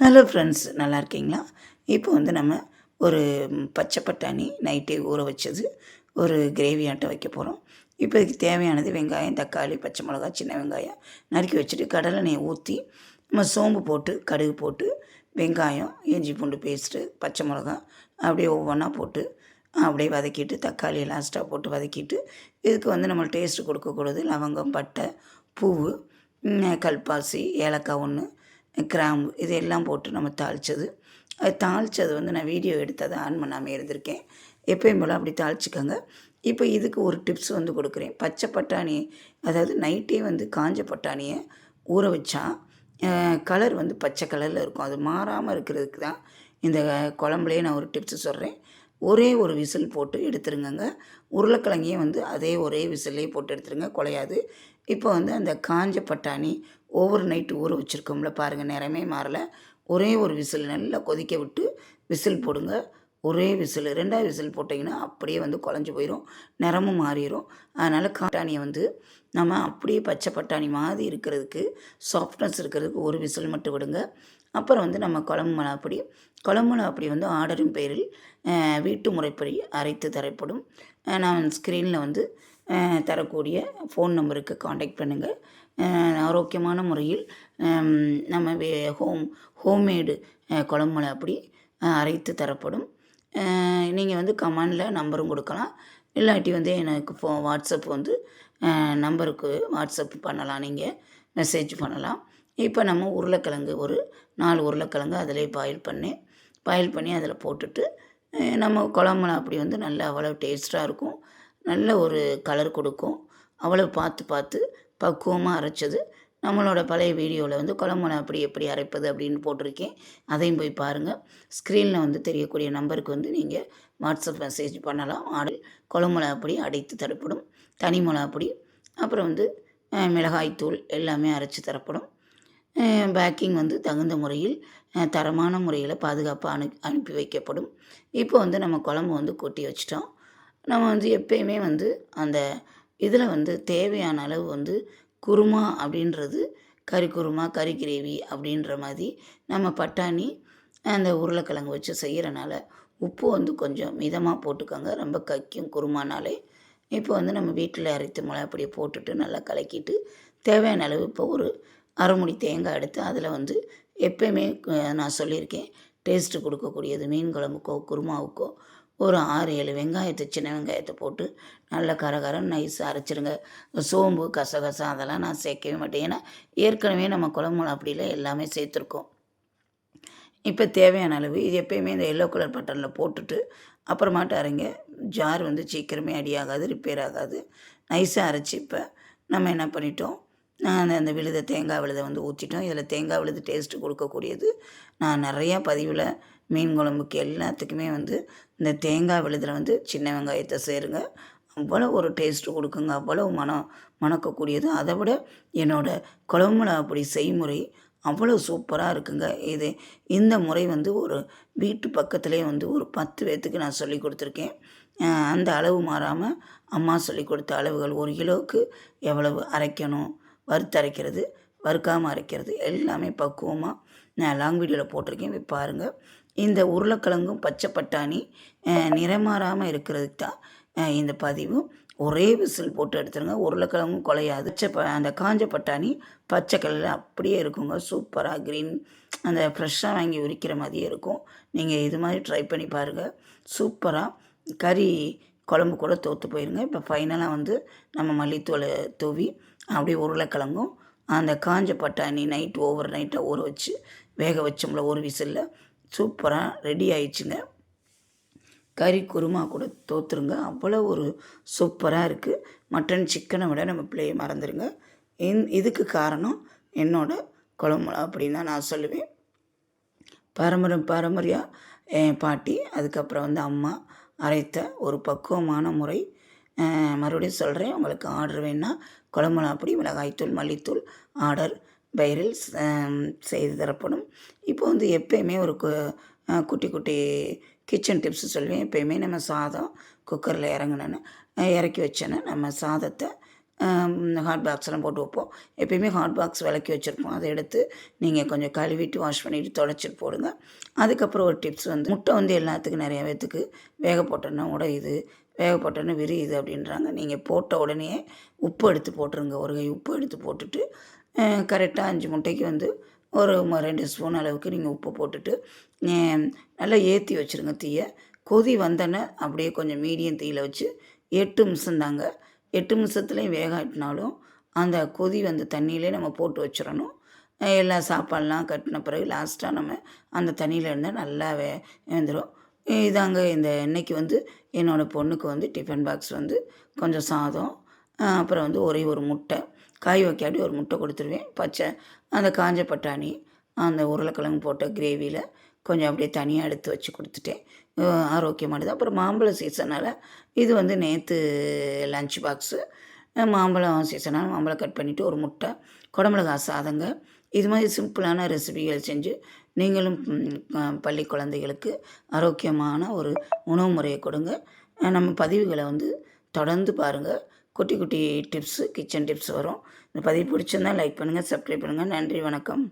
Hello friends, நல்லா இருக்கீங்களா? இப்போ வந்து நம்ம ஒரு பச்சை பட்டாணி நைட்டே ஊற வச்சது ஒரு கிரேவி ஆட்டம் வைக்க போகிறோம். இப்போ இதுக்கு தேவையானது வெங்காயம், தக்காளி, பச்சை மிளகா, சின்ன வெங்காயம் நறுக்கி வச்சுட்டு கடலெண்ணெயை ஊற்றி நம்ம சோம்பு போட்டு கடுகு போட்டு வெங்காயம், இஞ்சி பூண்டு பேஸ்ட்டு, பச்சை மிளகா அப்படியே ஒவ்வொன்றா போட்டு அப்படியே வதக்கிட்டு தக்காளியை லாஸ்ட்டாக போட்டு வதக்கிட்டு இதுக்கு வந்து நம்ம டேஸ்ட்டு கொடுக்கக்கூடாது லவங்கம், பட்டை, பூவு, கல்பாசி, ஏலக்காய் ஒன்று, கிராம்பு இது எல்லாம் போட்டு நம்ம தாளித்தது. அது தாளித்தது வந்து நான் வீடியோ எடுத்து அதை ஆன் பண்ணாமல் இருந்திருக்கேன். எப்பயும் போல் அப்படி தாளிச்சிக்கோங்க. இப்போ இதுக்கு ஒரு டிப்ஸ் வந்து கொடுக்குறேன். பச்சை பட்டாணி, அதாவது நைட்டே வந்து காஞ்ச பட்டாணியை ஊற வச்சா கலர் வந்து பச்சை கலரில் இருக்கும். அது மாறாமல் இருக்கிறதுக்கு தான் இந்த குழம்புலேயே நான் ஒரு டிப்ஸு சொல்கிறேன். ஒரே ஒரு விசில் போட்டு எடுத்துருங்கங்க. உருளைக்கிழங்கையும் வந்து அதே ஒரே விசில்லே போட்டு எடுத்துருங்க, குலையாது. இப்போ வந்து அந்த காஞ்ச பட்டாணி ஓவர் நைட்டு ஊற வச்சுருக்கோம்ல பாருங்கள், நிறமே மாறலை. ஒரே ஒரு விசில் நல்லா கொதிக்க விட்டு விசில் போடுங்க. ஒரே விசில், 2வது விசில் போட்டிங்கன்னா அப்படியே வந்து குழஞ்சி போயிடும், நிறமும் மாறிடும். அதனால் பட்டாணியை வந்து நம்ம அப்படியே பச்சை பட்டாணி மாதிரி இருக்கிறதுக்கு, சாஃப்ட்னஸ் இருக்கிறதுக்கு ஒரு விசில் மட்டும் விடுங்க. அப்புறம் வந்து நம்ம குழம்பு மிளகாப்பொடி வந்து ஆர்டரின் பேரில் வீட்டு முறைப்படி அரைத்து தரப்படும். நான் ஸ்க்ரீனில் வந்து தரக்கூடிய ஃபோன் நம்பருக்கு காண்டாக்ட் பண்ணுங்கள். ஆரோக்கியமான முறையில் நம்ம ஹோம்மேடு குழம்பு மிளகாப்பொடி அரைத்து தரப்படும். நீங்கள் வந்து கமெண்டில் நம்பரும் கொடுக்கலாம், இல்லாட்டி வந்து எனக்கு வாட்ஸ்அப் வந்து நம்பருக்கு வாட்ஸ்அப் பண்ணலாம், நீங்கள் மெசேஜ் பண்ணலாம். இப்போ நம்ம உருளைக்கிழங்கு ஒரு 4 உருளைக்கிழங்கு அதிலே பாயில் பண்ணி அதில் போட்டுட்டு நம்ம குழம்பு மிளகாப்பொடி வந்து நல்லா அவ்வளோ டேஸ்ட்டாக இருக்கும், நல்ல ஒரு கலர் கொடுக்கும். அவ்வளோ பார்த்து பக்குவமாக அரைச்சது. நம்மளோட பழைய வீடியோவில் வந்து குழம்பு மிளகாப்பொடி எப்படி அரைப்பது அப்படின்னு போட்டிருக்கேன், அதையும் போய் பாருங்கள். ஸ்க்ரீனில் வந்து தெரியக்கூடிய நம்பருக்கு வந்து நீங்கள் வாட்ஸ்அப் மெசேஜ் பண்ணலாம். குழம்பு மிளகாப்பொடி அடைத்து தரப்படும். தனி மிளகாப்பொடி, அப்புறம் வந்து மிளகாய்த்தூள் எல்லாமே அரைச்சி தரப்படும். பேக்கிங் வந்து தகுந்த முறையில் தரமான முறையில் பாதுகாப்பாக அனுப்பி வைக்கப்படும். இப்போ வந்து நம்ம குழம்பு வந்து கொட்டி வச்சிட்டோம். நம்ம வந்து எப்பயுமே வந்து அந்த இதில் வந்து தேவையான அளவு வந்து குருமா அப்படின்றது, கறி குருமா, கறி கிரேவி அப்படின்ற மாதிரி நம்ம பட்டாணி அந்த உருளைக்கிழங்கு வச்சு செய்கிறனால உப்பு வந்து கொஞ்சம் மிதமாக போட்டுக்கோங்க, ரொம்ப கக்கும் குருமானாலே. இப்போ வந்து நம்ம வீட்டில் அரைத்த மிளகாப்பொடியை போட்டுட்டு நல்லா கலக்கிட்டு தேவையான அளவு இப்போ ஒரு அரை மூடி தேங்காய் எடுத்து அதில் வந்து எப்பயுமே நான் சொல்லியிருக்கேன், டேஸ்ட்டு கொடுக்கக்கூடியது மீன் குழம்புக்கோ குருமாவுக்கோ ஒரு 6-7 வெங்காயத்தை, சின்ன வெங்காயத்தை போட்டு நல்லா கரகரன்னு நைஸாக அரைச்சிருங்க. சோம்பு, கசகசம் அதெல்லாம் நான் சேர்க்கவே மாட்டேன், ஏன்னா ஏற்கனவே நம்ம குழம்பு மிளகாப்பொடியில் எல்லாமே சேர்த்துருக்கோம். இப்போ தேவையான அளவு இது எப்பயுமே இந்த எல்லோ கலர் பட்டனில் போட்டுட்டு அப்புறமாட்டு அரைங்க. ஜார் வந்து சீக்கிரமே அடியாகாது, ரிப்பேர் ஆகாது. நைஸாக அரைச்சி இப்போ நம்ம என்ன பண்ணிட்டோம், அந்த தேங்காய் விழுதை வந்து ஊற்றிட்டோம். இதில் தேங்காய் விழுது டேஸ்ட்டு கொடுக்கக்கூடியது. நான் நிறையா பதிவில் மீன் குழம்புக்கு எல்லாத்துக்குமே வந்து இந்த தேங்காய் விழுதில் வந்து சின்ன வெங்காயத்தை சேருங்க, அவ்வளோ ஒரு டேஸ்ட்டு கொடுக்குங்க, அவ்வளோ மணக்கக்கூடியது. அதை விட என்னோடய குழம்பு மிளகாப்பொடி செய்முறை அவ்வளோ சூப்பராக இருக்குங்க. இந்த முறை வந்து ஒரு வீட்டு பக்கத்துலேயே வந்து ஒரு 10 பேர்த்துக்கு நான் சொல்லி கொடுத்துருக்கேன். அந்த அளவு மாறாமல் அம்மா சொல்லி கொடுத்த அளவுகள், 1 கிலோவுக்கு எவ்வளவு அரைக்கணும், வறுத்தரைக்கிறது, வறுக்காமல் அரைக்கிறது எல்லாமே பக்குவமாக நான் லாங் வீடியோவில் போட்டிருக்கேன், போய் பாருங்கள். இந்த உருளைக்கிழங்கும் பச்சை பட்டாணி நிறமாறாமல் இருக்கிறதுக்கு தான் இந்த பதிவு. ஒரே விசில் போட்டு எடுத்துருங்க, உருளைக்கிழங்கும் குலையாது. அந்த காஞ்ச பட்டாணி பச்சை கலரில் அப்படியே இருக்குங்க, சூப்பராக க்ரீன், அந்த ஃப்ரெஷ்ஷாக வாங்கி உரிக்கிற மாதிரியே இருக்கும். நீங்கள் இது மாதிரி ட்ரை பண்ணி பாருங்கள், சூப்பராக கறி குழம்பு கூட தோற்று போயிருங்க. இப்போ ஃபைனலாக வந்து நம்ம மல்லித்தூளை தூவி அப்படியே உருளைக்கிழங்கும் அந்த காஞ்ச பட்டாணி ஓவர் நைட்டாக ஊற வச்சு வேக வச்சோம்ல ஒரு விசிலில், சூப்பராக ரெடி ஆயிடுச்சுங்க. கறி குருமா கூட தோற்றுருங்க, அவ்வளோ ஒரு சூப்பராக இருக்குது. மட்டன் சிக்கனை விட நம்ம பிள்ளையை மறந்துடுங்க. இதுக்கு காரணம் என்னோடய குழம்பு மிளகாப்பொடின்னு தான் நான் சொல்லுவேன். பாரம்பரியாக என் பாட்டி, அதுக்கப்புறம் வந்து அம்மா அரைத்த ஒரு பக்குவமான முறை. மறுபடியும் சொல்கிறேன், உங்களுக்கு ஆர்டர் வேணுன்னா குழம்பு மிளகாப்பொடி, மிளகாய்த்தூள், மல்லித்தூள் ஆர்டர் பைரில் செய்து தரப்படும். இப்போ வந்து எப்பயுமே ஒரு குட்டி கிச்சன் டிப்ஸு சொல்லுவேன். எப்பயுமே நம்ம சாதம் குக்கரில் இறக்கி வச்சேன்னா நம்ம சாதத்தை ஹாட் பாக்ஸ்லாம் போட்டு வைப்போம். எப்பயுமே ஹாட் பாக்ஸ் விளக்கி வச்சுருப்போம். அதை எடுத்து நீங்கள் கொஞ்சம் கழுவிட்டு வாஷ் பண்ணிவிட்டு துடைச்சிட்டு போடுங்க. அதுக்கப்புறம் ஒரு டிப்ஸ் வந்து முட்டை வந்து எல்லாத்துக்கும் நிறைய பேத்துக்கு வேக போட்டோன்னா உடையுது, வேக போட்டோன்னா விரியுது அப்படின்றாங்க. நீங்கள் போட்ட உடனே உப்பு எடுத்து போட்டுருங்க. ஒரு கை உப்பு எடுத்து போட்டுட்டு கரெக்டாக 5 முட்டைக்கு வந்து ஒரு 2 ஸ்பூன் அளவுக்கு நீங்கள் உப்பு போட்டுட்டு நல்லா ஏற்றி வச்சுருங்க தீயை. கொதி வந்தோன்னே அப்படியே கொஞ்சம் மீடியம் தீயில் வச்சு 8 நிமிஷம் தாங்க. 8 நிமிஷத்துலேயும் வேகாட்டினாலும் அந்த கொதி வந்த தண்ணியிலே நம்ம போட்டு வச்சிடணும். எல்லா சாப்பாடெலாம் கட்டின பிறகு லாஸ்ட்டாக நம்ம அந்த தண்ணியில் இருந்தால் நல்லா வெந்துடும். இதாங்க இந்த இன்னைக்கு வந்து என்னோடய பொண்ணுக்கு வந்து டிஃபன் பாக்ஸ் வந்து கொஞ்சம் சாதம், அப்புறம் வந்து ஒரே ஒரு முட்டை, காய் வைக்காட்டி ஒரு முட்டை கொடுத்துருவேன். அந்த காஞ்ச பட்டாணி, அந்த உருளைக்கிழங்கு போட்ட கிரேவியில் கொஞ்சம் அப்படியே தனியாக எடுத்து வச்சு கொடுத்துட்டேன். ஆரோக்கியமானது. அப்புறம் மாம்பழம் சீசனால் இது வந்து நேற்று லஞ்ச் பாக்ஸு. மாம்பழம் சீசனால் மாம்பழம் கட் பண்ணிவிட்டு ஒரு முட்டை, குடமிளகா சாதங்க. இது மாதிரி சிம்பிளான ரெசிபிகள் செஞ்சு நீங்களும் பள்ளி குழந்தைகளுக்கு ஆரோக்கியமான ஒரு உணவு முறையை கொடுங்க. நம்ம பதிவுகளை வந்து தொடர்ந்து பாருங்கள். குட்டி குட்டி டிப்ஸு, கிச்சன் டிப்ஸ் வரும். இந்த பதிவு பிடிச்சிருந்தால் லைக் பண்ணுங்கள், சப்ஸ்கிரைப் பண்ணுங்கள். நன்றி, வணக்கம்.